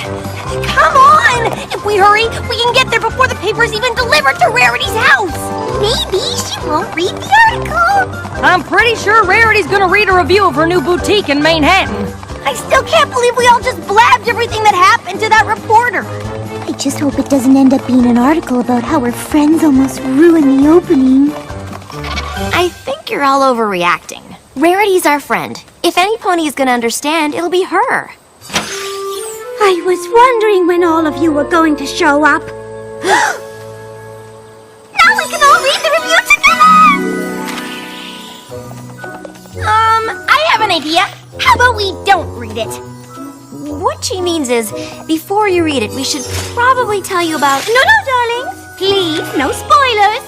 Come on! If we hurry, we can get there before the paper's even delivered to Rarity's house! Maybe she won't read the article! I'm pretty sure Rarity's gonna read a review of her new boutique in Manhattan. I still can't believe we all just blabbed everything that happened to that reporter! I just hope it doesn't end up being an article about how her friends almost ruined the opening. I think you're all overreacting. Rarity's our friend. If any pony is gonna understand, it'll be her. I was wondering when all of you were going to show up. Now we can all read the review together! I have an idea. How about we don't read it? What she means is, before you read it, we should probably tell you about... No, darlings. Please, no spoilers.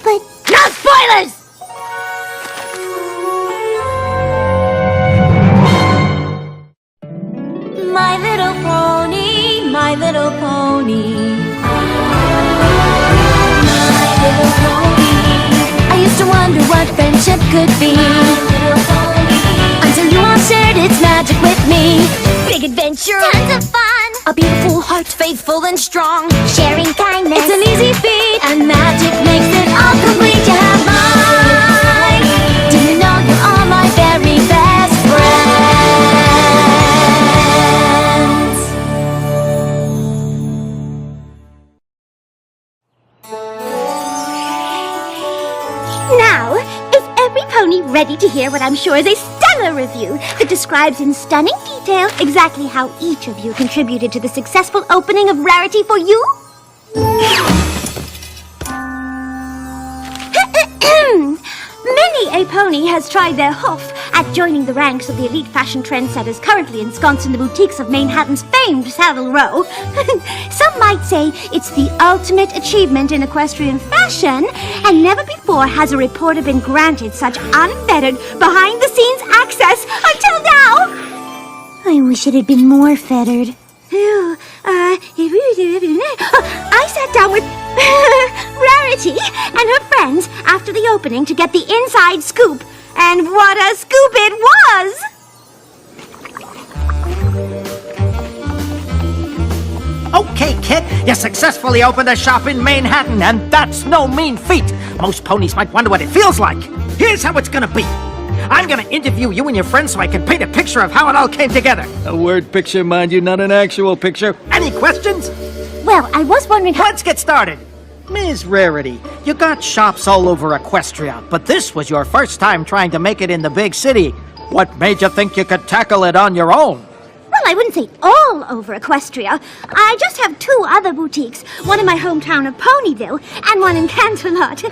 But... No spoilers! My little pony, my little pony. My little pony. I used to wonder what friendship could be. My little pony. Until you all shared its magic with me. Big adventure, tons of fun. a beautiful heart, faithful and strong. Sharing kindness. It's an easy feat, and magic makes it all complete. You have mine. Do you know you're all my very best friends? Now, is every pony ready to hear what I'm sure is a stellar review that describes in stunning detail exactly how each of you contributed to the successful opening of Rarity for You? Many a pony has tried their hoof at joining the ranks of the elite fashion trendsetters currently ensconced in the boutiques of Manhattan's famed Saddle Row. Some might say it's the ultimate achievement in equestrian fashion, and never before has a reporter been granted such unfettered, behind-the-scenes access until now. I wish it had been more fettered. I sat down with Rarity and her friends after the opening to get the inside scoop. And what a scoop it was! Okay, kid, you successfully opened a shop in Manhattan, and that's no mean feat. Most ponies might wonder what it feels like. Here's how it's gonna be. I'm gonna interview you and your friends so I can paint a picture of how it all came together. A word picture, mind you, not an actual picture. Any questions? Well, I was wondering how... Let's get started. Ms. Rarity, you got shops all over Equestria, but this was your first time trying to make it in the big city. What made you think you could tackle it on your own? Well, I wouldn't say all over Equestria. I just have 2 other boutiques, one in my hometown of Ponyville and one in Canterlot.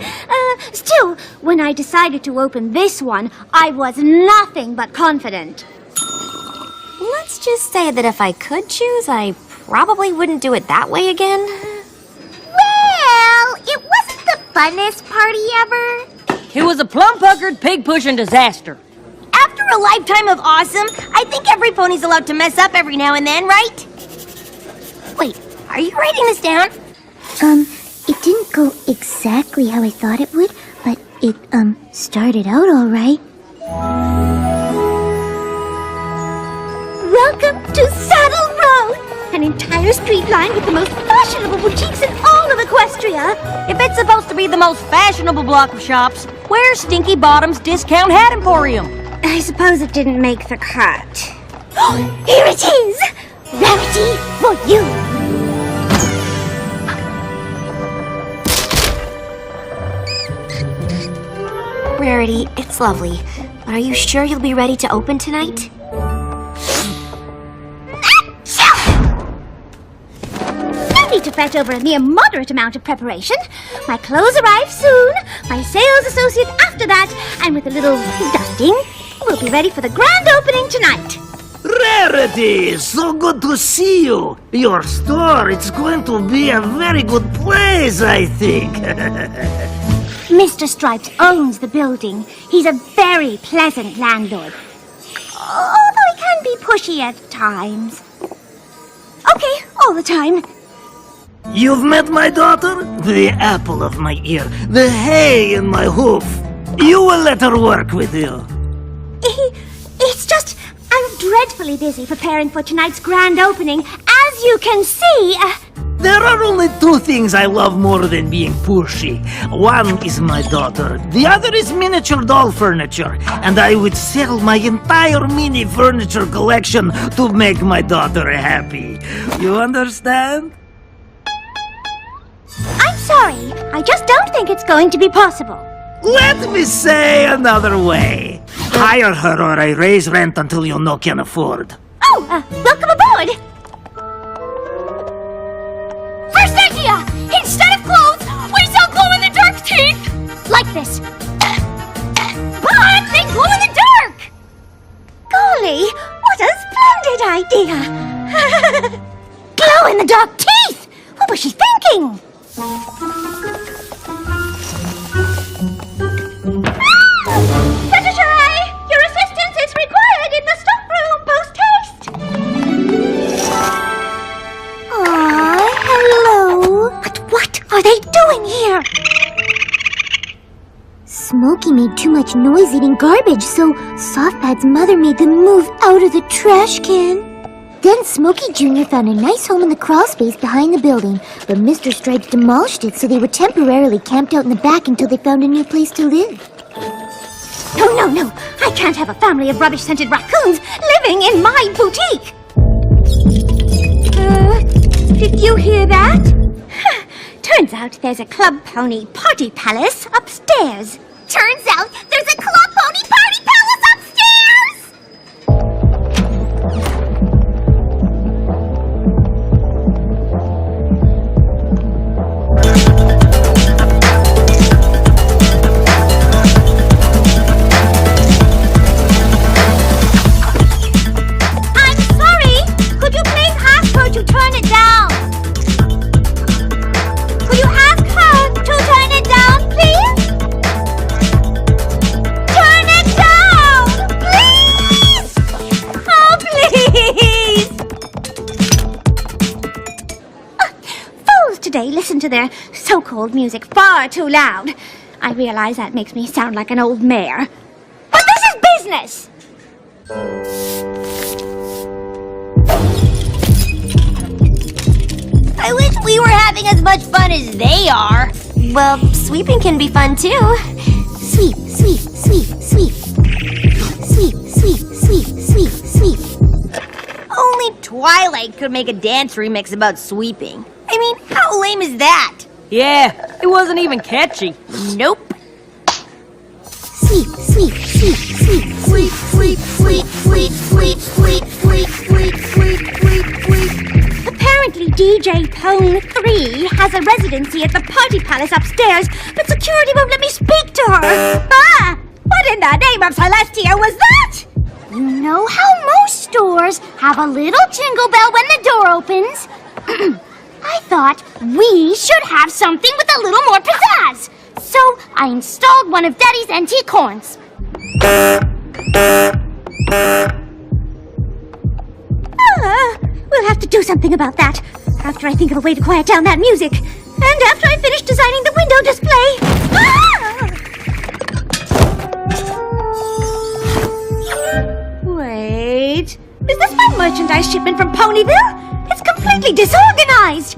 Still, when I decided to open this one, I was nothing but confident. Let's just say that if I could choose, I probably wouldn't do it that way again. Well, it wasn't the funnest party ever. It was a plum-puckered, pig-pushing disaster. After a lifetime of awesome, I think every pony's allowed to mess up every now and then, right? Wait, are you writing this down? It didn't go exactly how I thought it would, but it, started out all right. Welcome to Saddle Row! An entire street lined with the most fashionable boutiques in all of Equestria. If it's supposed to be the most fashionable block of shops, where's Stinky Bottom's Discount Hat Emporium? I suppose it didn't make the cut. Here it is! Rarity for you! Rarity, it's lovely, but are you sure you'll be ready to open tonight? No need to fret over a mere moderate amount of preparation. My clothes arrive soon, my sales associate after that, and with a little dusting, we'll be ready for the grand opening tonight. Rarity, so good to see you. Your store, it's going to be a very good place, I think. Mr. Stripes owns the building. He's a very pleasant landlord, although he can be pushy at times. Okay, all the time. You've met my daughter? The apple of my ear, the hay in my hoof. You will let her work with you. It's just, I'm dreadfully busy preparing for tonight's grand opening. As you can see, There are only two things I love more than being pushy. One is my daughter, the other is miniature doll furniture, and I would sell my entire mini furniture collection to make my daughter happy. You understand? I'm sorry. I just don't think it's going to be possible. Let me say another way. Hire her or I raise rent until you no can afford. Oh, welcome aboard! First idea! Instead of clothes, we sell glow-in-the-dark teeth! Like this. But they glow in the dark! Golly, what a splendid idea! Glow-in-the-dark teeth! What was she thinking? Secretary, your assistance is required in the stockroom post-haste. Hello. But what are they doing here? Smokey made too much noise eating garbage, so Softpad's mother made them move out of the trash can. Then Smokey Jr. found a nice home in the crawl space behind the building, but Mr. Stripes demolished it, so they were temporarily camped out in the back until they found a new place to live. No. I can't have a family of rubbish-scented raccoons living in my boutique. Did you hear that? Turns out there's a Club Pony Party Palace upstairs. Turns out there's a Club Pony Party Palace upstairs! I'm sorry. Could you please ask her to turn it down? Could you ask her to turn it down, please? Turn it down! Please! Oh, please! Fools today listen to their so-called music far too loud. I realize that makes me sound like an old mare. But this is business! I wish we were having as much fun as they are. Well, sweeping can be fun too. Sweep, sweep, sweep, sweep. Sweep, sweep, sweep, sweep, sweep. Only Twilight could make a dance remix about sweeping. I mean, how lame is that? Yeah, it wasn't even catchy. Nope. Sweep, sweep, sweep, sweep, sweep, sweep, sweep, sweep, sweep, sweep, sweep, sweep, sweep, sweep, sweep. Apparently DJ Pone 3 has a residency at the Party Palace upstairs, but security won't let me speak to her. What in the name of Celestia was that? You know how most stores have a little jingle bell when the door opens? I thought we should have something with a little more pizzazz. So I installed one of Daddy's antique horns. We'll have to do something about that. After I think of a way to quiet down that music. And after I finish designing the window display. Wait. Is this my merchandise shipment from Ponyville? It's completely disorganized.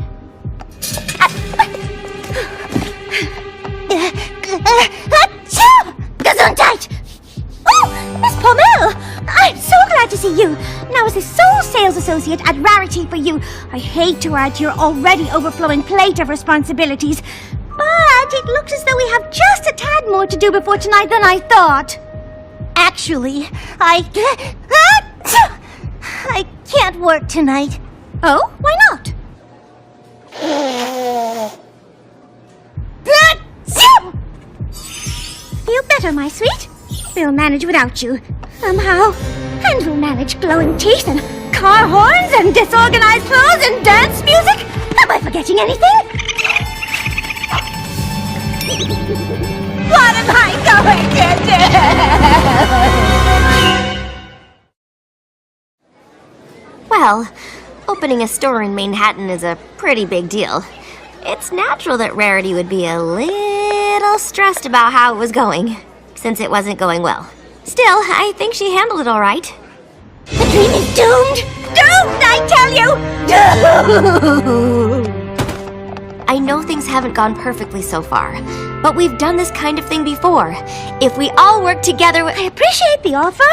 Gesundheit! Oh, Miss Pommel! I'm so glad to see you. Now, as the sole sales associate at Rarity for You, I hate to add to your already overflowing plate of responsibilities, but it looks as though we have just a tad more to do before tonight than I thought. Actually, I can't work tonight. Oh, why not? Feel better, my sweet? We'll manage without you, somehow. And we'll manage glowing teeth and car horns and disorganized clothes and dance music. Am I forgetting anything? What am I going to do? Well, opening a store in Manhattan is a pretty big deal. It's natural that Rarity would be a little stressed about how it was going, since it wasn't going well. Still, I think she handled it all right. The dream is doomed! Doomed, I tell you! Doomed! I know things haven't gone perfectly so far, but we've done this kind of thing before. If we all work together, I appreciate the offer,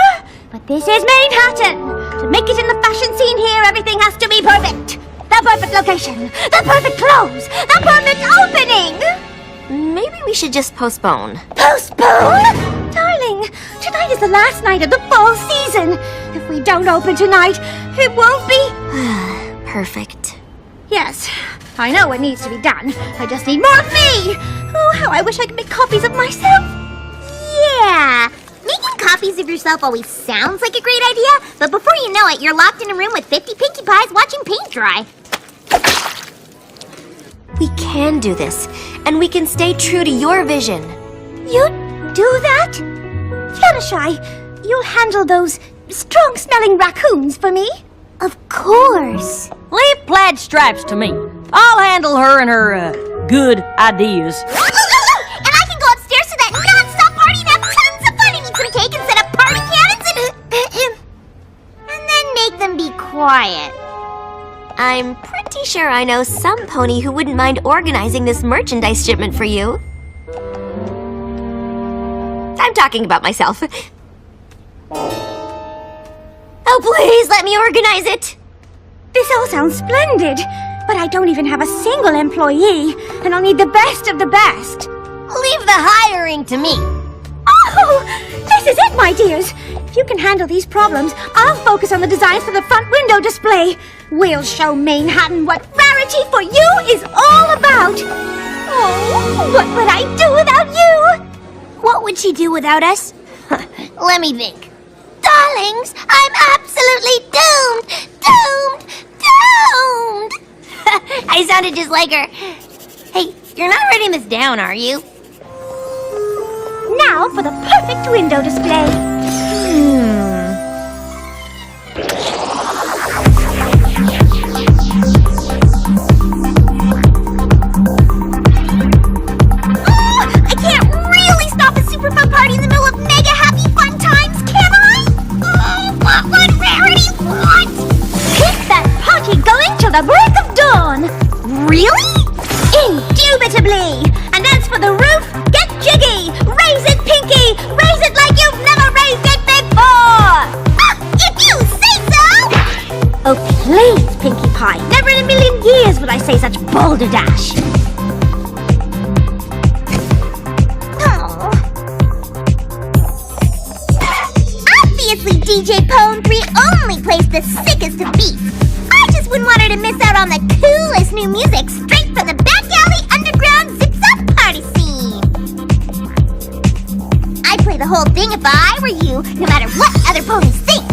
but this is Manhattan. To make it in the fashion scene here, everything has to be perfect. The perfect location, the perfect clothes, the perfect opening! maybe we should just postpone. Postpone? Darling, tonight is the last night of the fall season. If we don't open tonight, it won't be... Perfect. Yes, I know what needs to be done. I just need more of me. Oh, how I wish I could make copies of myself. Yeah. Making copies of yourself always sounds like a great idea, but before you know it, you're locked in a room with 50 Pinkie Pies watching paint dry. We can do this, and we can stay true to your vision. You do that? Fluttershy, you'll handle those strong-smelling raccoons for me? Of course. Leave Plaid Stripes to me. I'll handle her and her, good ideas. And I can go upstairs to that non-stop party and have tons of fun and eat some cake and set up party cannons and then make them be quiet. I'm pretty sure I know some pony who wouldn't mind organizing this merchandise shipment for you. I'm talking about myself. Oh, please let me organize it! This all sounds splendid, but I don't even have a single employee, and I'll need the best of the best. Leave the hiring to me. Oh, this is it, my dears. If you can handle these problems, I'll focus on the designs for the front window display. We'll show Manhattan what rarity for you is all about. Oh, what would I do without you? What would she do without us? Let me think. Darlings, I'm absolutely doomed! Doomed! Doomed! I sounded just like her. Hey, you're not writing this down, are you? Now for the perfect window display. I can't really stop a super fun party in the middle of mega happy fun times, can I? Oh, what would Rarity want? Keep that party going till the break of dawn. Really? Indubitably. And as for the roof, get jiggy. Raise it, Pinky. Raise it like you've never raised it before. If you say so! Oh, please, Pinkie Pie. Never in a million years would I say such balderdash. Oh. Obviously, DJ Pone 3 only plays the sickest of beats. I just wouldn't want her to miss out on the coolest new music straight from the back alley underground zip-zop party scene. I'd play the whole thing if I were you, no matter what other ponies think.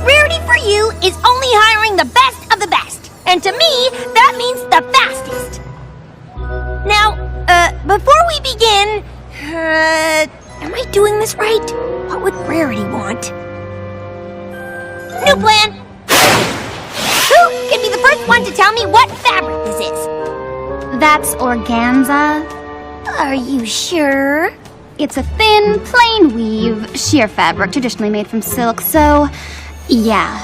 Rarity for you is only hiring the best of the best. And to me, that means the fastest. Now, before we begin, am I doing this right? What would Rarity want? New plan! Who can be the first one to tell me what fabric this is? That's organza. Are you sure? It's a thin, plain weave, sheer fabric traditionally made from silk, so yeah.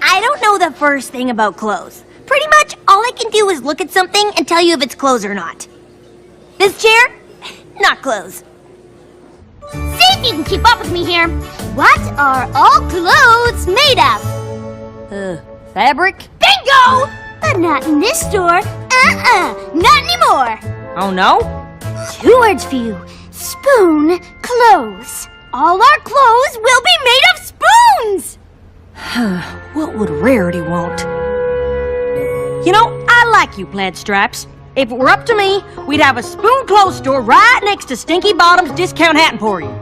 I don't know the first thing about clothes. Pretty much all I can do is look at something and tell you if it's clothes or not. This chair? Not clothes. See if you can keep up with me here. What are all clothes made of? Fabric? Bingo! But not in this store. Not anymore. Oh no? 2 words for you. Spoon clothes. All our clothes will be made of spoons! What would Rarity want? You know, I like you, Plaid Stripes. If it were up to me, we'd have a spoon clothes store right next to Stinky Bottom's Discount Hat Emporium.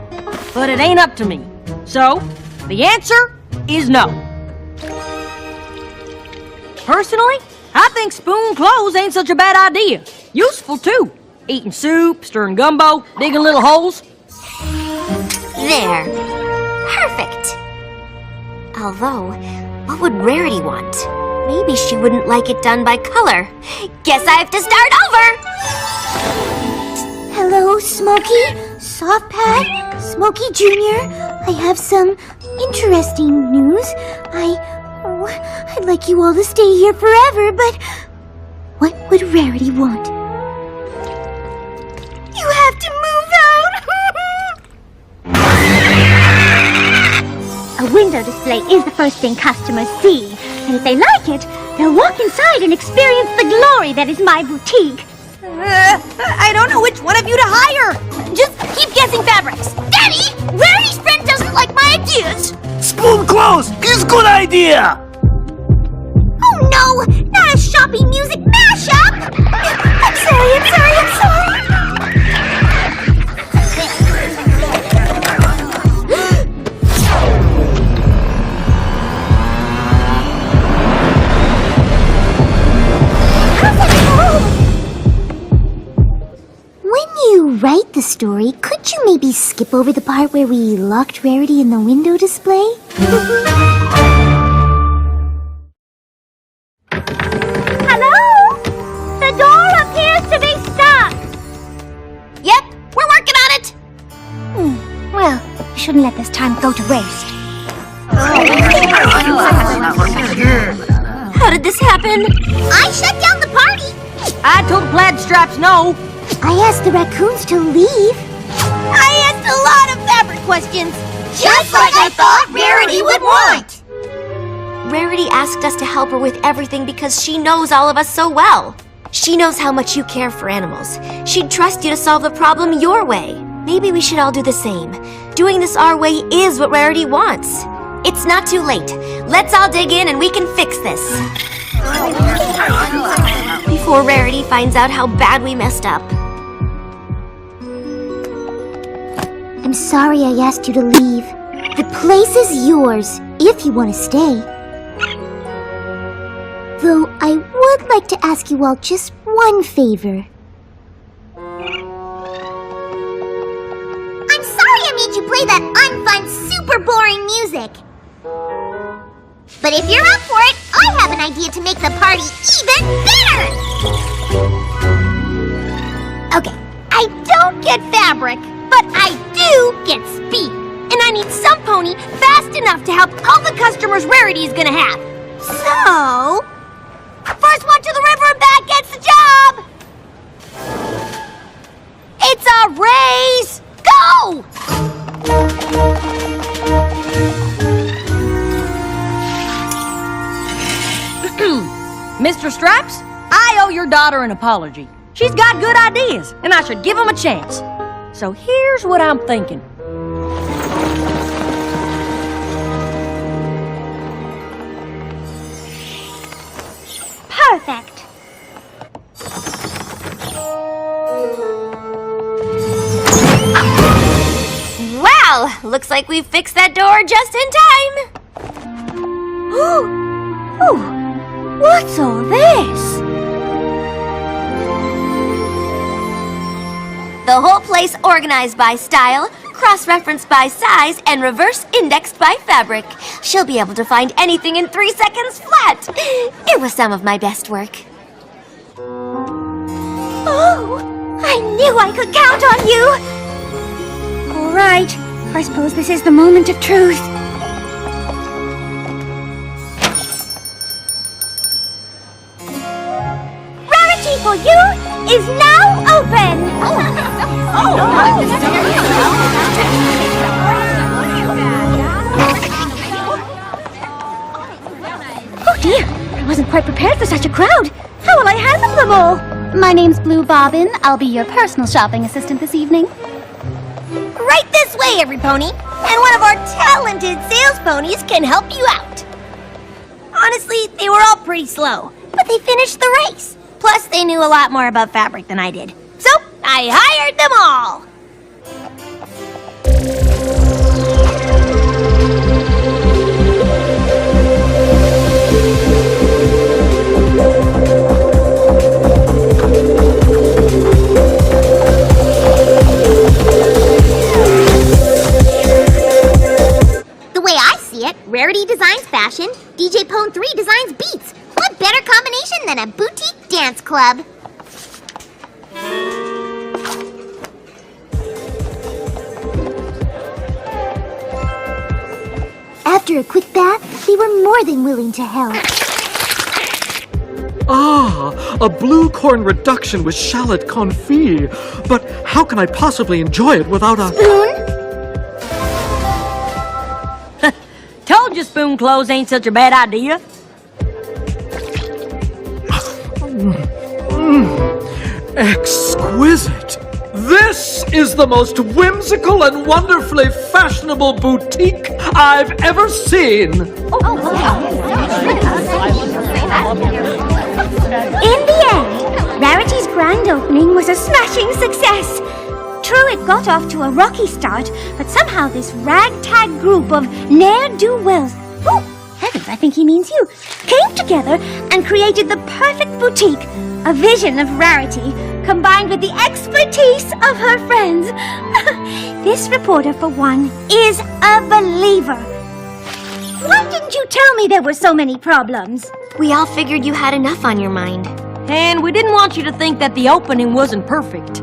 But it ain't up to me. So, the answer is no. Personally, I think spoon clothes ain't such a bad idea. Useful, too. Eating soup, stirring gumbo, digging little holes. There. Perfect. Although, what would Rarity want? Maybe she wouldn't like it done by color. Guess I have to start over! Hello, Smokey, Softpad, Smokey Jr. I have some interesting news. I'd like you all to stay here forever, but what would Rarity want? You have to move out! A window display is the first thing customers see, and if they like it, they'll walk inside and experience the glory that is my boutique. I don't know which one of you to hire. Just keep guessing fabrics. Daddy, Rarity's friend doesn't like my ideas. Spoon clothes is good idea! Oh no! Not a shopping music mashup! I'm sorry. When you write the story, could you maybe skip over the part where we locked Rarity in the window display? Hello? The door appears to be stuck. Yep, we're working on it. Well, we shouldn't let this time go to waste. How did this happen? I shut down the party! I told Plaid Straps no. I asked the raccoons to leave. I asked a lot of fabric questions. Just like I thought Rarity would want. Rarity asked us to help her with everything because she knows all of us so well. She knows how much you care for animals. She'd trust you to solve the problem your way. Maybe we should all do the same. Doing this our way is what Rarity wants. It's not too late. Let's all dig in and we can fix this. Before Rarity finds out how bad we messed up. I'm sorry I asked you to leave. The place is yours, if you want to stay. Though I would like to ask you all just one favor. I'm sorry I made you play that unfun, super boring music. But if you're up for it, I have an idea to make the party even better! Okay, I don't get fabric, but I do get speed. And I need some pony fast enough to help all the customers Rarity is gonna have. So, first one to the river and back gets the job! It's a race! Go! Mr. Straps, I owe your daughter an apology. She's got good ideas, and I should give them a chance. So here's what I'm thinking. Perfect. Wow, looks like we fixed that door just in time. Ooh, what's all this? The whole place organized by style, cross-referenced by size, and reverse-indexed by fabric. She'll be able to find anything in 3 seconds flat. It was some of my best work. Oh, I knew I could count on you. All right, I suppose this is the moment of truth. Rarity for you is now open. Oh dear, I wasn't quite prepared for such a crowd. How will I handle them all? My name's Blue Bobbin. I'll be your personal shopping assistant this evening. Right this way, every pony. And one of our talented sales ponies can help you out. Honestly, they were all pretty slow, but they finished the race. Plus, they knew a lot more about fabric than I did. So, I hired them all. The way I see it, Rarity designs fashion, DJ Pone 3 designs beats. What than a boutique dance club. After a quick bath, they were more than willing to help. Ah, a blue corn reduction with shallot confit. But how can I possibly enjoy it without a... Told you spoon clothes ain't such a bad idea. Exquisite. This is the most whimsical and wonderfully fashionable boutique I've ever seen. In the end, Rarity's grand opening was a smashing success. True, it got off to a rocky start, but somehow this ragtag group of ne'er-do-wells, heavens, I think he means you, came together and created the perfect boutique, a vision of Rarity, combined with the expertise of her friends. This reporter, for one, is a believer. Why didn't you tell me there were so many problems? We all figured you had enough on your mind. And we didn't want you to think that the opening wasn't perfect.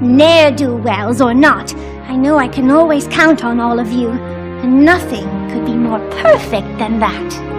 Ne'er-do-wells or not, I know I can always count on all of you. And nothing could be more perfect than that.